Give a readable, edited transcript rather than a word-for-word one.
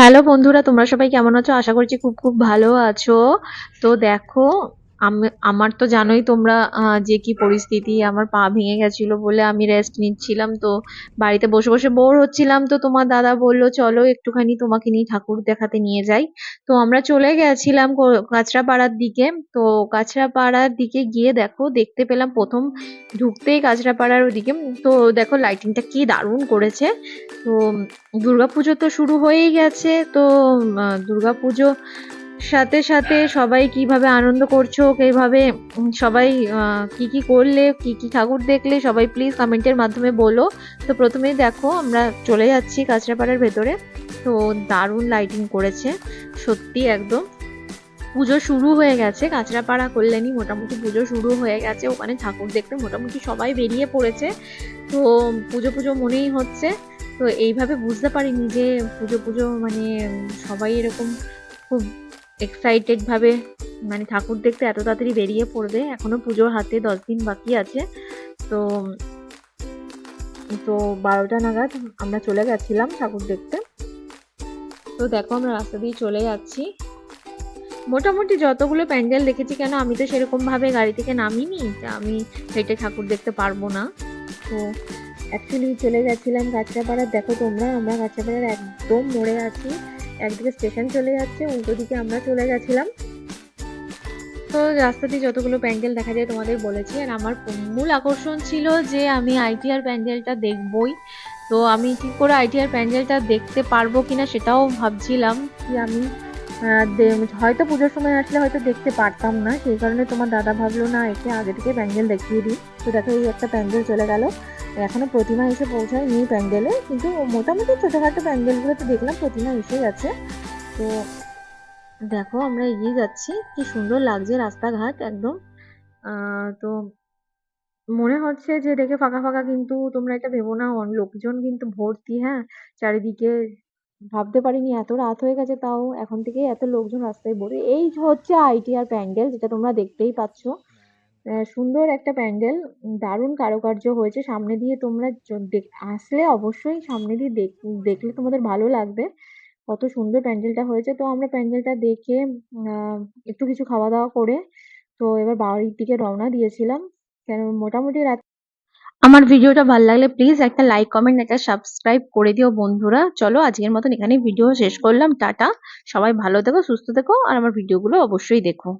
Hello বন্ধুরা, তোমরা সবাই কেমন আছো? আশা করছি খুব খুব ভালো আছো। তো দেখো, আমার তো জানোই তোমরা, যে কি পরিস্থিতি। আমার পা ভেঙে গেছিল বলে আমি রেস্ট নিচ্ছিলাম। তো বাড়িতে বসে বসে বোর হচ্ছিলাম, তো তোমার দাদা বললো চলো একটুখানি তোমাকে নিয়ে ঠাকুর দেখাতে নিয়ে যাই। তো আমরা চলে গেছিলাম কাঁচরাপাড়ার দিকে। তো কাঁচরাপাড়ার দিকে গিয়ে দেখো, দেখতে পেলাম প্রথম ঢুকতেই কাঁচরাপাড়ার ওদিকে। তো দেখো লাইটিংটা কি দারুণ করেছে। তো দুর্গাপুজো তো শুরু হয়েই গেছে। তো দুর্গাপুজো সাথে সাথে সবাই কিভাবে আনন্দ করছো, কিভাবে সবাই কি কি করলে, কি কি ঠাকুর দেখলে, সবাই প্লিজ কমেন্টের মাধ্যমে বলো। তো প্রথমেই দেখো আমরা চলে যাচ্ছি কাঁচরাপাড়ার ভেতরে। তো দারুণ লাইটিং করেছে, সত্যি একদম। পুজো শুরু হয়ে গেছে কাঁচরাপাড়া কল্যাণী, মোটামুটি পুজো শুরু হয়ে গেছে। ওখানে ঠাকুর দেখতে মোটামুটি সবাই বেরিয়ে পড়েছে। তো পুজো পুজো মনেই হচ্ছে। তো এইভাবে বুঝতে পারিনি যে পুজো পুজো মানে সবাই এরকম খুব এক্সাইটেড ভাবে মানে ঠাকুর দেখতে এত তাড়াতাড়ি বেরিয়ে পড়বে। এখনো পুজোর হাতে 10 দিন বাকি আছে। তো তো 12টা নাগাদ আমরা চলে গেছিলাম ঠাকুর দেখতে। তো দেখো আমরা রাস্তা দিয়ে চলে যাচ্ছি। মোটামুটি যতগুলো প্যান্ডেল দেখেছি, কেন আমি তো সেরকম ভাবে গাড়ি থেকে নামিনি, আমি হেঁটে ঠাকুর দেখতে পারবো না। তো অ্যাকচুয়ালি চলে গেছিলাম কাঁচরাপাড়া। দেখো তোমরা, আমরা কাঁচরাপাড়ার একদম মোড়ে আছি। একদিকে স্টেশন চলে যাচ্ছে, উল্টো দিকে আমরা চলে গেছিলাম। তো রাস্তা দিয়ে যতগুলো প্যান্ডেল দেখা যায় তোমাদের বলেছি। আর আমার মূল আকর্ষণ ছিল যে আমি আইটিআর প্যান্ডেলটা দেখবই। তো আমি কি করে আইটিআর প্যান্ডেলটা দেখতে পারবো কিনা সেটাও ভাবছিলাম, কি আমি হয়তো পুজোর সময় আসলে হয়তো দেখতে পারতাম না। সেই কারণে তোমার দাদা ভাবলো না, একে আগে থেকে প্যান্ডেল দেখিয়ে দিই। তো দেখো এই একটা প্যান্ডেল চলে গেল। এখনো প্রতিমা এসে পৌঁছায়নি প্যান্ডেলে, কিন্তু মোটামুটি ছোটখাটো প্যান্ডেলগুলো তো দেখলাম প্রতিমা এসে গেছে। তো দেখো আমরা এগিয়ে যাচ্ছি, কি সুন্দর লাগছে রাস্তাঘাট একদম। তো মনে হচ্ছে যে দেখে ফাঁকা ফাঁকা, কিন্তু তোমরা এটা ভেবো না, লোকজন কিন্তু ভর্তি। হ্যাঁ, চারিদিকে। ভাবতে পারিনি এত রাত হয়ে গেছে, তাও এখন থেকেই এত লোকজন রাস্তায় ভরে। এই হচ্ছে আইটিআর প্যান্ডেল, যেটা তোমরা দেখতেই পাচ্ছ। সুন্দর একটা প্যান্ডেল, দারুণ কারুকার্য হয়েছে। সামনে দিয়ে তোমরা আসলে অবশ্যই সামনে দিয়ে দেখলে তোমাদের ভালো লাগবে, কত সুন্দর প্যান্ডেলটা হয়েছে। তো আমরা প্যান্ডেলটা দেখে আহ একটু কিছু খাওয়া দাওয়া করে তো এবার বাড়ির দিকে রওনা দিয়েছিলাম। কেন মোটামুটি রাত। আমার ভিডিওটা ভালো লাগলে প্লিজ একটা লাইক, কমেন্ট, একটা সাবস্ক্রাইব করে দিও বন্ধুরা। চলো আজকের মতন এখানেই ভিডিও শেষ করলাম। টাটা, সবাই ভালো থেকো, সুস্থ থেকো, আর আমার ভিডিওগুলো অবশ্যই দেখো।